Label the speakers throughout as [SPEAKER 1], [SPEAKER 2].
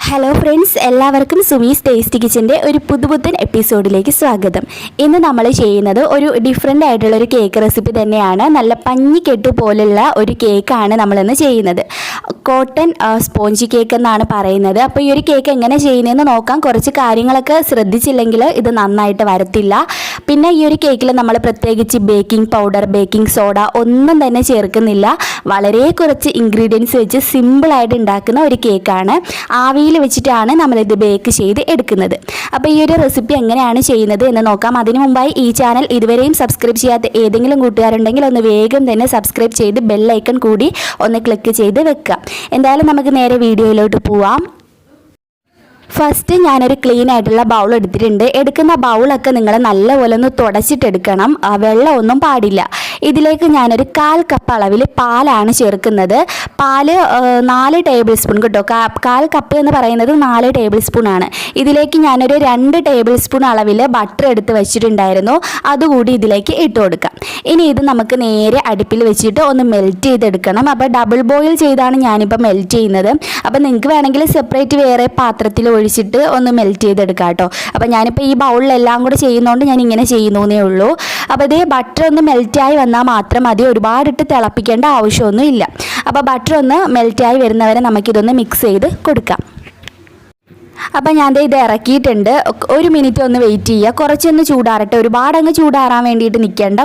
[SPEAKER 1] Hello friends, എല്ലാവർക്കും Sumi's tasty കിച്ചൻ്റെ ഒരു പുതുപുത്തൻ എപ്പിസോഡിലേക്ക് സ്വാഗതം. ഇന്ന് നമ്മൾ ചെയ്യുന്നത് ഒരു ഡിഫറെൻ്റ് ആയിട്ടുള്ളൊരു കേക്ക് റെസിപ്പി തന്നെയാണ്. നല്ല പഞ്ഞിക്കെട്ട് പോലുള്ള ഒരു കേക്കാണ് നമ്മളിന്ന് ചെയ്യുന്നത്. കോട്ടൺ സ്പോഞ്ച് കേക്ക് എന്നാണ് പറയുന്നത്. അപ്പോൾ ഈ ഒരു കേക്ക് എങ്ങനെ ചെയ്യുന്നതെന്ന് നോക്കാം. കുറച്ച് കാര്യങ്ങളൊക്കെ ശ്രദ്ധിച്ചില്ലെങ്കിൽ ഇത് നന്നായിട്ട് വരത്തില്ല. പിന്നെ ഈ ഒരു കേക്കിൽ നമ്മൾ പ്രത്യേകിച്ച് ബേക്കിംഗ് പൗഡർ, ബേക്കിംഗ് സോഡ ഒന്നും തന്നെ ചേർക്കുന്നില്ല. വളരെ കുറച്ച് ഇൻഗ്രീഡിയൻസ് വെച്ച് സിമ്പിളായിട്ട് ഉണ്ടാക്കുന്ന ഒരു കേക്കാണ്. ആവിയിൽ വെച്ചിട്ടാണ് നമ്മളിത് ബേക്ക് ചെയ്ത് എടുക്കുന്നത്. അപ്പോൾ ഈ ഒരു റെസിപ്പി എങ്ങനെയാണ് ചെയ്യുന്നത് എന്ന് നോക്കാം. അതിനു മുമ്പായി ഈ ചാനൽ ഇതുവരെയും സബ്സ്ക്രൈബ് ചെയ്യാത്ത ഏതെങ്കിലും കൂട്ടുകാരുണ്ടെങ്കിൽ ഒന്ന് വേഗം തന്നെ സബ്സ്ക്രൈബ് ചെയ്ത് ബെൽ ഐക്കൺ കൂടി ഒന്ന് ക്ലിക്ക് ചെയ്ത് വെക്കുക. എന്തായാലും നമുക്ക് നേരെ വീഡിയോയിലോട്ട് പോവാം. ഫസ്റ്റ് ഞാനൊരു ക്ലീൻ ആയിട്ടുള്ള ബൗൾ എടുത്തിട്ടുണ്ട്. എടുക്കുന്ന ബൗളൊക്കെ നിങ്ങൾ നല്ലപോലെ ഒന്ന് തുടച്ചിട്ടെടുക്കണം. വെള്ളമൊന്നും പാടില്ല. ഇതിലേക്ക് ഞാനൊരു 1/4 കപ്പ് അളവിൽ പാലാണ് ചേർക്കുന്നത്. പാല് 4 ടേബിൾ സ്പൂൺ കേട്ടോ. 1/4 കപ്പ് എന്ന് പറയുന്നത് 4 ടേബിൾ സ്പൂൺ ആണ്. ഇതിലേക്ക് ഞാനൊരു 2 ടേബിൾ സ്പൂൺ അളവിൽ ബട്ടർ എടുത്ത് വെച്ചിട്ടുണ്ടായിരുന്നു. അതുകൂടി ഇതിലേക്ക് ഇട്ട് കൊടുക്കാം. ഇനി ഇത് നമുക്ക് നേരെ അടുപ്പിൽ വെച്ചിട്ട് ഒന്ന് മെൽറ്റ് ചെയ്തെടുക്കണം. അപ്പോൾ ഡബിൾ ബോയിൽ ചെയ്താണ് ഞാനിപ്പോൾ മെൽറ്റ് ചെയ്യുന്നത്. അപ്പോൾ നിങ്ങൾക്ക് വേണമെങ്കിൽ സെപ്പറേറ്റ് വേറെ പാത്രത്തിൽ ഒഴിച്ചിട്ട് ഒന്ന് മെൽറ്റ് ചെയ്തെടുക്കാം കേട്ടോ. അപ്പോൾ ഞാനിപ്പോൾ ഈ ബൗളിലെല്ലാം കൂടെ ചെയ്യുന്നതുകൊണ്ട് ഞാൻ ഇങ്ങനെ ചെയ്യുന്നേ ഉള്ളൂ. അപ്പോൾ ഇതേ ബട്ടർ ഒന്ന് മെൽറ്റായി വന്നാൽ മാത്രം മതി. ഒരുപാടിട്ട് തിളപ്പിക്കേണ്ട ആവശ്യമൊന്നും ഇല്ല. അപ്പോൾ ബട്ടർ ഒന്ന് മെൽറ്റായി വരുന്നവരെ നമുക്കിതൊന്ന് മിക്സ് ചെയ്ത് കൊടുക്കാം. അപ്പോൾ ഞാൻ ഇത് ഇറക്കിയിട്ടുണ്ട്. 1 മിനിറ്റ് ഒന്ന് വെയിറ്റ് ചെയ്യുക. കുറച്ചൊന്ന് ചൂടാറട്ടെ. ഒരുപാടങ്ങ് ചൂടാറാൻ വേണ്ടിയിട്ട് നിൽക്കേണ്ട.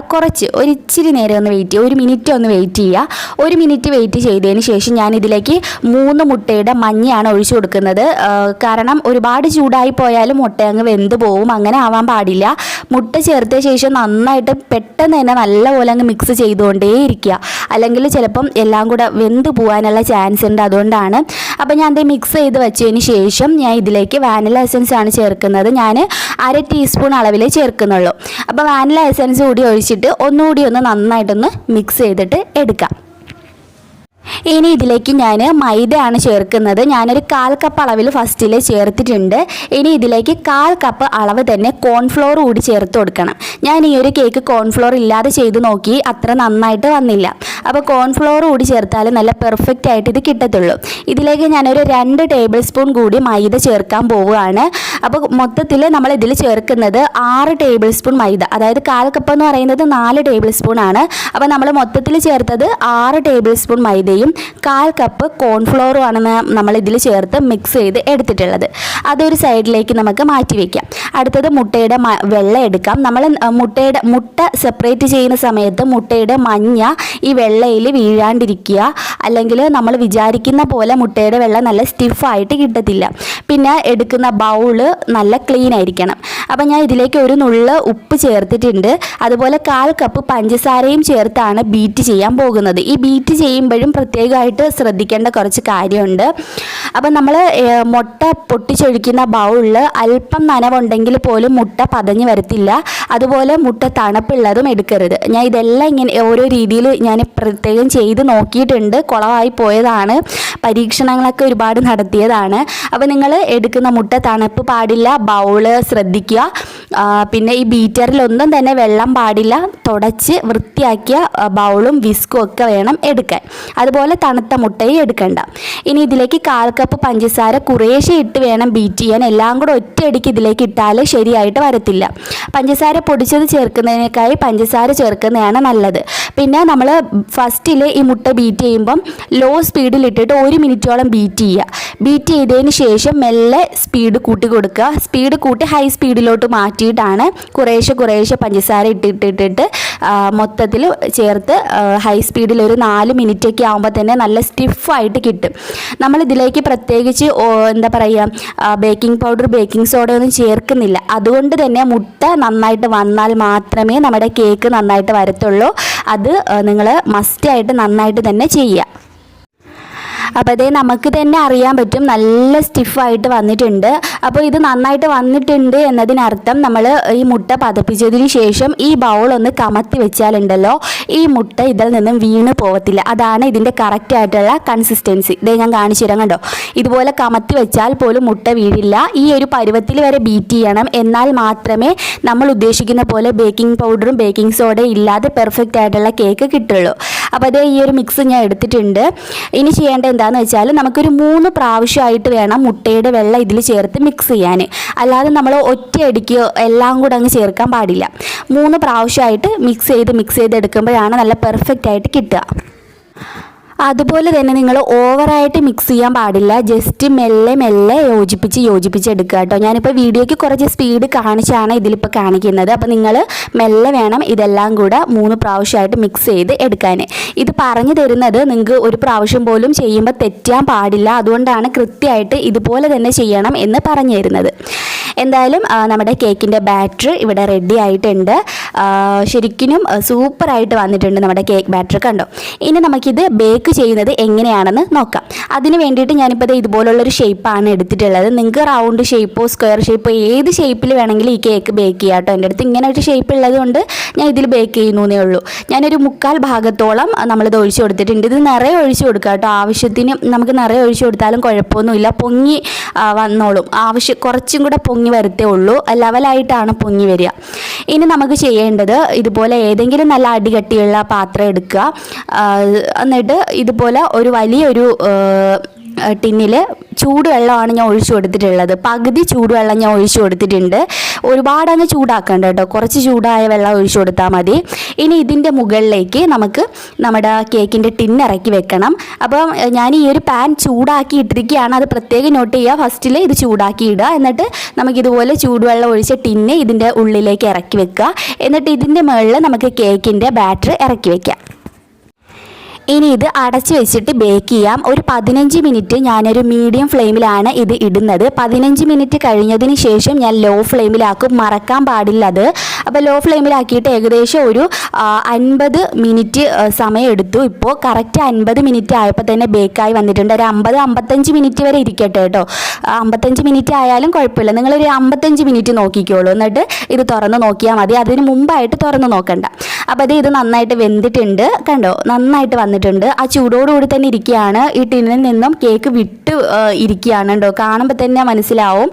[SPEAKER 1] ഒരു ഇച്ചിരി നേരം ഒന്ന് വെയിറ്റ് ചെയ്യുക. 1 മിനിറ്റ് ഒന്ന് വെയിറ്റ് ചെയ്യുക. 1 മിനിറ്റ് വെയിറ്റ് ചെയ്തതിന് ശേഷം ഞാൻ ഇതിലേക്ക് 3 മുട്ടയുടെ മഞ്ഞയാണ് ഒഴിച്ചു കൊടുക്കുന്നത്. കാരണം ഒരുപാട് ചൂടായി പോയാലും മുട്ട അങ്ങ് വെന്ത് പോവും. അങ്ങനെ ആവാൻ പാടില്ല. മുട്ട ചേർത്ത ശേഷം നന്നായിട്ട് പെട്ടെന്ന് തന്നെ നല്ലപോലെ അങ്ങ് മിക്സ് ചെയ്തുകൊണ്ടേ ഇരിക്കുക. അല്ലെങ്കിൽ ചിലപ്പം എല്ലാം കൂടെ വെന്ത് പോകാനുള്ള ചാൻസ് ഉണ്ട്. അതുകൊണ്ടാണ്. അപ്പോൾ ഞാൻ ഇത് മിക്സ് ചെയ്ത് വെച്ചതിന് ശേഷം ഞാൻ ഇതിലേക്ക് വാനില എസൻസ് ആണ് ചേർക്കുന്നത്. ഞാൻ 1/2 ടീസ്പൂൺ അളവിലേ ചേർക്കുന്നുള്ളൂ. അപ്പോൾ വാനില എസൻസ് കൂടി ഒഴിച്ചിട്ട് ഒന്നുകൂടി ഒന്ന് നന്നായിട്ടൊന്ന് മിക്സ് ചെയ്തിട്ട് എടുക്കാം. ഇനി ഇതിലേക്ക് ഞാൻ മൈദയാണ് ചേർക്കുന്നത്. ഞാനൊരു 1/4 കപ്പ് അളവിൽ ഫസ്റ്റിൽ ചേർത്തിട്ടുണ്ട്. ഇനി ഇതിലേക്ക് 1/4 കപ്പ് അളവ് തന്നെ കോൺഫ്ലോർ കൂടി ചേർത്ത് കൊടുക്കണം. ഞാൻ ഈ ഒരു കേക്ക് കോൺഫ്ലോർ ഇല്ലാതെ ചെയ്ത് നോക്കി, അത്ര നന്നായിട്ട് വന്നില്ല. അപ്പോൾ കോൺഫ്ലോർ കൂടി ചേർത്താൽ നല്ല പെർഫെക്റ്റ് ആയിട്ട് ഇത് കിട്ടത്തുള്ളൂ. ഇതിലേക്ക് ഞാനൊരു 2 ടേബിൾ സ്പൂൺ കൂടി മൈദ ചേർക്കാൻ പോവുകയാണ്. അപ്പോൾ മൊത്തത്തിൽ നമ്മൾ ഇതിൽ ചേർക്കുന്നത് 6 ടേബിൾ സ്പൂൺ മൈദ. അതായത് 1/4 കപ്പ് എന്ന് പറയുന്നത് 4 ടേബിൾ സ്പൂൺ ആണ്. അപ്പോൾ നമ്മൾ മൊത്തത്തിൽ ചേർത്തത് 6 ടേബിൾ സ്പൂൺ മൈദയും 1/4 കപ്പ് കോൺഫ്ലോറും ആണ് നമ്മൾ ഇതിൽ ചേർത്ത് മിക്സ് ചെയ്ത് എടുത്തിട്ടുള്ളത്. അതൊരു സൈഡിലേക്ക് നമുക്ക് മാറ്റി വയ്ക്കാം. അടുത്തത് മുട്ടയുടെ വെള്ള എടുക്കാം. നമ്മൾ മുട്ട സെപ്പറേറ്റ് ചെയ്യുന്ന സമയത്ത് മുട്ടയുടെ മഞ്ഞ ഈ വെള്ളയിൽ വീഴാണ്ടിരിക്കുക. അല്ലെങ്കിൽ നമ്മൾ വിചാരിക്കുന്ന പോലെ മുട്ടയുടെ വെള്ള നല്ല സ്റ്റിഫായിട്ട് കിട്ടത്തില്ല. പിന്നെ എടുക്കുന്ന ബൗള് നല്ല ക്ലീൻ ആയിരിക്കണം. അപ്പം ഞാൻ ഇതിലേക്ക് ഒരു നുള്ള് ഉപ്പ് ചേർത്തിട്ടുണ്ട്. അതുപോലെ 1/4 കപ്പ് പഞ്ചസാരയും ചേർത്താണ് ബീറ്റ് ചെയ്യാൻ പോകുന്നത്. ഈ ബീറ്റ് ചെയ്യുമ്പോഴും പ്രത്യേകമായിട്ട് ശ്രദ്ധിക്കേണ്ട കുറച്ച് കാര്യമുണ്ട്. അപ്പം നമ്മൾ മുട്ട പൊട്ടിച്ചൊഴിക്കുന്ന ബൗളിൽ അല്പം നനവുണ്ടെങ്കിൽ പോലും മുട്ട പതഞ്ഞ് വരത്തില്ല. അതുപോലെ മുട്ട തണുപ്പുള്ളതും എടുക്കരുത്. ഞാൻ ഇതെല്ലാം ഇങ്ങനെ ഓരോ രീതിയിൽ ഞാൻ പ്രത്യേകം ചെയ്ത് നോക്കിയിട്ടുണ്ട്. കുളമായി പോയതാണ്. പരീക്ഷണങ്ങളൊക്കെ ഒരുപാട് നടത്തിയതാണ്. അപ്പോൾ നിങ്ങൾ എടുക്കുന്ന മുട്ട തണുപ്പ് പാടില്ല. ബൗള് ശ്രദ്ധിക്കുക. പിന്നെ ഈ ബീറ്ററിലൊന്നും തന്നെ വെള്ളം പാടില്ല. തുടച്ച് വൃത്തിയാക്കിയ ബൗളും വിസ്കും ഒക്കെ വേണം എടുക്കാൻ. അതുപോലെ തണുത്ത മുട്ടയും എടുക്കണ്ട. ഇനി ഇതിലേക്ക് 1/4 കപ്പ് പഞ്ചസാര കുറേശ്ശെ ഇട്ട് വേണം ബീറ്റ് ചെയ്യാൻ. എല്ലാം കൂടെ ഒറ്റയടിക്ക് ഇതിലേക്ക് ഇട്ടാൽ ശരിയായിട്ട് വരത്തില്ല. പഞ്ചസാര പൊടിച്ചത് ചേർക്കുന്നതിനേക്കായി പഞ്ചസാര ചേർക്കുന്നതാണ് നല്ലത്. പിന്നെ നമ്മൾ ഫസ്റ്റിൽ ഈ മുട്ട ബീറ്റ് ചെയ്യുമ്പം ലോ സ്പീഡിലിട്ടിട്ട് 1 മിനിറ്റോളം ബീറ്റ് ചെയ്യുക. ബീറ്റ് ചെയ്തതിന് ശേഷം മെല്ലെ സ്പീഡ് കൂട്ടി കൊടുക്കുക. സ്പീഡ് കൂട്ടി ഹൈ സ്പീഡിലോട്ട് മാറ്റിയിട്ടാണ് കുറേശ്ശെ പഞ്ചസാര ഇട്ടിട്ട് മൊത്തത്തിൽ ചേർത്ത് ഹൈ സ്പീഡിൽ ഒരു 4 മിനിറ്റൊക്കെ ആകുമ്പോൾ തന്നെ നല്ല സ്റ്റിഫായിട്ട് കിട്ടും. നമ്മളിതിലേക്ക് പ്രത്യേകിച്ച് എന്താ പറയുക, ബേക്കിംഗ് പൗഡർ, ബേക്കിംഗ് സോഡ ഒന്നും ചേർക്കുന്നില്ല. അതുകൊണ്ട് തന്നെ മുട്ട നന്നായിട്ട് വന്നാൽ മാത്രമേ നമ്മുടെ കേക്ക് നന്നായിട്ട് വരത്തുള്ളൂ. അത് നിങ്ങൾ മസ്റ്റായിട്ട് നന്നായിട്ട് തന്നെ ചെയ്യുക. അപ്പോൾ അതേ നമുക്ക് തന്നെ അറിയാൻ പറ്റും നല്ല സ്റ്റിഫായിട്ട് വന്നിട്ടുണ്ട്. അപ്പോൾ ഇത് നന്നായിട്ട് വന്നിട്ടുണ്ട് എന്നതിനർത്ഥം നമ്മൾ ഈ മുട്ട പതപ്പിച്ചതിന് ശേഷം ഈ ബൗൾ ഒന്ന് കമത്തി വെച്ചാലുണ്ടല്ലോ, ഈ മുട്ട ഇതിൽ നിന്നും വീണ് പോകത്തില്ല. അതാണ് ഇതിൻ്റെ കറക്റ്റ് ആയിട്ടുള്ള കൺസിസ്റ്റൻസി. ഇതേ ഞാൻ കാണിച്ചു തരാം. കണ്ടോ, ഇതുപോലെ കമത്തി വെച്ചാൽ പോലും മുട്ട വീഴില്ല. ഈ ഒരു പരുവത്തിൽ വരെ ബീറ്റ് ചെയ്യണം. എന്നാൽ മാത്രമേ നമ്മൾ ഉദ്ദേശിക്കുന്ന പോലെ ബേക്കിംഗ് പൗഡറും ബേക്കിംഗ് സോഡയും ഇല്ലാതെ പെർഫെക്റ്റ് ആയിട്ടുള്ള കേക്ക് കിട്ടുള്ളൂ. അപ്പോൾ അത് ഈ ഒരു മിക്സ് ഞാൻ എടുത്തിട്ടുണ്ട്. ഇനി ചെയ്യേണ്ടത് എന്താണെന്ന് വെച്ചാൽ നമുക്കൊരു 3 പ്രാവശ്യമായിട്ട് വേണം മുട്ടയുടെ വെള്ളം ഇതിൽ ചേർത്ത് മിക്സ് ചെയ്യാൻ. അല്ലാതെ നമ്മൾ ഒറ്റയടിക്ക് എല്ലാം കൂടെ അങ്ങ് ചേർക്കാൻ പാടില്ല. 3 പ്രാവശ്യമായിട്ട് മിക്സ് ചെയ്ത് എടുക്കുമ്പോഴാണ് നല്ല പെർഫെക്റ്റ് ആയിട്ട് കിട്ടുക. അതുപോലെ തന്നെ നിങ്ങൾ ഓവറായിട്ട് മിക്സ് ചെയ്യാൻ പാടില്ല. ജസ്റ്റ് മെല്ലെ യോജിപ്പിച്ച് എടുക്കുക കേട്ടോ. ഞാനിപ്പോൾ വീഡിയോയ്ക്ക് കുറച്ച് സ്പീഡ് കാണിച്ചാണ് ഇതിലിപ്പോൾ കാണിക്കുന്നത്. അപ്പോൾ നിങ്ങൾ മെല്ലെ വേണം ഇതെല്ലാം കൂടെ 3 പ്രാവശ്യമായിട്ട് മിക്സ് ചെയ്ത് എടുക്കാൻ. ഇത് പറഞ്ഞു തരുന്നത് നിങ്ങൾക്ക് ഒരു പ്രാവശ്യം പോലും ചെയ്യുമ്പോൾ തെറ്റാൻ പാടില്ല. അതുകൊണ്ടാണ് കൃത്യമായിട്ട് ഇതുപോലെ തന്നെ ചെയ്യണം എന്ന് പറഞ്ഞു തരുന്നത്. എന്തായാലും നമ്മുടെ കേക്കിൻ്റെ ബാറ്റർ ഇവിടെ റെഡി ആയിട്ടുണ്ട്. ശരിക്കും സൂപ്പറായിട്ട് വന്നിട്ടുണ്ട് നമ്മുടെ കേക്ക് ബാറ്റർ കണ്ടോ. ഇനി നമുക്കിത് ബേക്ക് ചെയ്യുന്നത് എങ്ങനെയാണെന്ന് നോക്കാം. അതിന് വേണ്ടിയിട്ട് ഞാനിപ്പോൾ ഇതുപോലുള്ളൊരു ഷേപ്പാണ് എടുത്തിട്ടുള്ളത്. നിങ്ങൾക്ക് റൗണ്ട് ഷേപ്പോ സ്ക്വയർ ഷേപ്പോ ഏത് ഷേപ്പിൽ വേണമെങ്കിലും ഈ കേക്ക് ബേക്ക് ചെയ്യാം കേട്ടോ. എൻ്റെ അടുത്ത് ഇങ്ങനെ ഒരു ഷേപ്പ് ഉള്ളത് കൊണ്ട് ഞാൻ ഇതിൽ ബേക്ക് ചെയ്യുന്നേ ഉള്ളൂ. ഞാനൊരു 1/4 ഭാഗത്തോളം നമ്മളിത് ഒഴിച്ചു കൊടുത്തിട്ടുണ്ട്. ഇത് നിറയെ ഒഴിച്ചു കൊടുക്കുക കേട്ടോ. ആവശ്യത്തിന് നമുക്ക് നിറയെ ഒഴിച്ചു കൊടുത്താലും കുഴപ്പമൊന്നുമില്ല, പൊങ്ങി വന്നോളും. കുറച്ചും കൂടെ പൊങ്ങി വരത്തേ ഉള്ളൂ, ലെവലായിട്ടാണ് പൊങ്ങി വരിക. ഇനി നമുക്ക് ചെയ്യേണ്ടത് ഇതുപോലെ ഏതെങ്കിലും നല്ല അടികട്ടിയുള്ള പാത്രം എടുക്കുക. എന്നിട്ട് ഇതുപോലെ ഒരു വലിയൊരു ടിന്നിൽ ചൂടുവെള്ളമാണ് ഞാൻ ഒഴിച്ചു കൊടുത്തിട്ടുള്ളത്. പകുതി ചൂടുവെള്ളം ഞാൻ ഒഴിച്ചു കൊടുത്തിട്ടുണ്ട്. ഒരുപാടങ്ങ് ചൂടാക്കണ്ട കേട്ടോ, കുറച്ച് ചൂടായ വെള്ളം ഒഴിച്ചു കൊടുത്താൽ മതി. ഇനി ഇതിൻ്റെ മുകളിലേക്ക് നമുക്ക് നമ്മുടെ കേക്കിൻ്റെ ടിൻ ഇറക്കി വെക്കണം. അപ്പം ഞാൻ ഈ ഒരു പാൻ ചൂടാക്കി ഇട്ടിരിക്കുകയാണ്, അത് പ്രത്യേകം നോട്ട് ചെയ്യുക. ഫസ്റ്റിൽ ഇത് ചൂടാക്കി ഇടുക, എന്നിട്ട് നമുക്കിതുപോലെ ചൂടുവെള്ളം ഒഴിച്ച ടിന്ന് ഇതിൻ്റെ ഉള്ളിലേക്ക് ഇറക്കി വെക്കുക. എന്നിട്ട് ഇതിൻ്റെ മുകളിൽ നമുക്ക് കേക്കിൻ്റെ ബാറ്റർ ഇറക്കി വെക്കാം. ഇനി ഇത് അടച്ച് വെച്ചിട്ട് ബേക്ക് ചെയ്യാം. ഒരു 15 മിനിറ്റ് ഞാനൊരു മീഡിയം ഫ്ലെയിമിലാണ് ഇത് ഇടുന്നത്. 15 മിനിറ്റ് കഴിഞ്ഞതിന് ശേഷം ഞാൻ ലോ ഫ്ലെയിമിലാക്കും, മറക്കാൻ പാടില്ല അത്. അപ്പോൾ ലോ ഫ്ലെയിമിലാക്കിയിട്ട് ഏകദേശം ഒരു 50 മിനിറ്റ് സമയം എടുത്തു. ഇപ്പോൾ കറക്റ്റ് 50 മിനിറ്റ് ആയപ്പോൾ തന്നെ ബേക്കായി വന്നിട്ടുണ്ട്. ഒരു 50-55 മിനിറ്റ് വരെ ഇരിക്കട്ടെ കേട്ടോ. 55 മിനിറ്റ് ആയാലും കുഴപ്പമില്ല, നിങ്ങളൊരു 55 മിനിറ്റ് നോക്കിക്കോളൂ. എന്നിട്ട് ഇത് തുറന്ന് നോക്കിയാൽ മതി, അതിന് മുമ്പായിട്ട് തുറന്ന് നോക്കണ്ട. അപ്പോൾ ഇത് നന്നായിട്ട് വെന്തിട്ടുണ്ട് കണ്ടോ, നന്നായിട്ട് വന്നിട്ടുണ്ട്. ആ ചൂടോടുകൂടി തന്നെ ഇരിക്കുകയാണ്. ഈ ടിന്നിൽ നിന്നും കേക്ക് വിട്ട് ഇരിക്കുകയാണ് കേട്ടോ, കാണുമ്പോൾ തന്നെ മനസ്സിലാവും.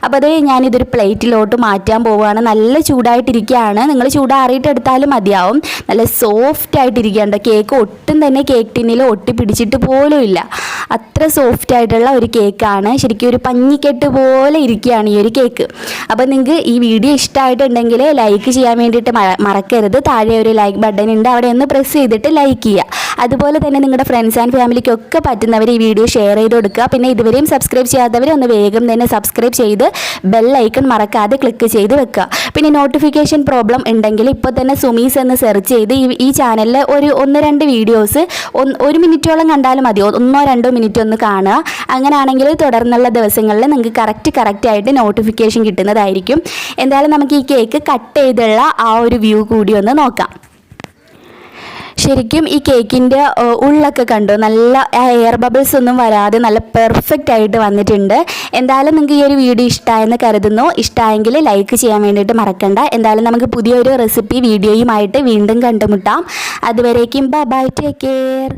[SPEAKER 1] അപ്പോൾ ഞാനിതൊരു പ്ലേറ്റിലോട്ട് മാറ്റാൻ പോവുകയാണ്. നല്ല ചൂടായിട്ടിരിക്കുകയാണ്. നിങ്ങൾ ചൂടാറിയിട്ട് എടുത്താലും മതിയാവും. നല്ല സോഫ്റ്റ് ആയിട്ടിരിക്കുകയാണ് കേക്ക്. ഒട്ടും തന്നെ കേക്ക് ടിന്നിൽ ഒട്ടി പിടിച്ചിട്ട് പോലും ഇല്ല. അത്ര സോഫ്റ്റ് ആയിട്ടുള്ള ഒരു കേക്കാണ്. ശരിക്കും ഒരു പഞ്ഞിക്കെട്ട് പോലെ ഇരിക്കുകയാണ് ഈ ഒരു കേക്ക്. അപ്പോൾ നിങ്ങൾക്ക് ഈ വീഡിയോ ഇഷ്ടമായിട്ടുണ്ടെങ്കിൽ ലൈക്ക് ചെയ്യാൻ വേണ്ടിയിട്ട് മറക്കരുത്. താഴെ ഒരു ലൈക്ക് ബട്ടൺ ഉണ്ട്, അവിടെ ഒന്ന് പ്രസ് ചെയ്തിട്ട് ലൈക്ക് ചെയ്യുക. അതുപോലെ തന്നെ നിങ്ങളുടെ ഫ്രണ്ട്സ് ആൻഡ് ഫാമിലിക്കൊക്കെ പറ്റുന്നവർ ഈ വീഡിയോ ഷെയർ ചെയ്ത് കൊടുക്കുക. പിന്നെ ഇതുവരെയും സബ്സ്ക്രൈബ് ചെയ്യാത്തവർ ഒന്ന് വേഗം തന്നെ സബ്സ്ക്രൈബ് ചെയ്ത് ബെൽ ഐക്കൺ മറക്കാതെ ക്ലിക്ക് ചെയ്ത് വെക്കുക. പിന്നെ നോട്ടിഫിക്കേഷൻ പ്രോബ്ലം ഉണ്ടെങ്കിൽ ഇപ്പോൾ തന്നെ സുമീസ് എന്ന് സെർച്ച് ചെയ്ത് ഈ ചാനലിൽ ഒരു 1-2 വീഡിയോസ് 1 മിനിറ്റോളം കണ്ടാലും മതി, 1-2 മിനിറ്റ് ഒന്ന് കാണുക. അങ്ങനെയാണെങ്കിൽ തുടർന്നുള്ള ദിവസങ്ങളിൽ നിങ്ങൾക്ക് കറക്റ്റ് ആയിട്ട് നോട്ടിഫിക്കേഷൻ കിട്ടുന്നതായിരിക്കും. എന്തായാലും നമുക്ക് ഈ കേക്ക് കട്ട് ചെയ്തുള്ള ആ ഒരു വ്യൂ കൂടി ഒന്ന് നോക്കാം. ശരിക്കും ഈ കേക്കിൻ്റെ ഉള്ളൊക്കെ കണ്ടോ, നല്ല എയർ ബബിൾസ് ഒന്നും വരാതെ നല്ല പെർഫെക്റ്റ് ആയിട്ട് വന്നിട്ടുണ്ട്. എന്തായാലും നിങ്ങൾക്ക് ഈ ഒരു വീഡിയോ ഇഷ്ടമായെന്ന് കരുതുന്നു. ഇഷ്ടമായെങ്കിൽ ലൈക്ക് ചെയ്യാൻ വേണ്ടിയിട്ട് മറക്കണ്ട. എന്തായാലും നമുക്ക് പുതിയൊരു റെസിപ്പി വീഡിയോയുമായിട്ട് വീണ്ടും കണ്ടുമുട്ടാം. അതുവരേക്കും ബൈ, ടേക്ക് കെയർ.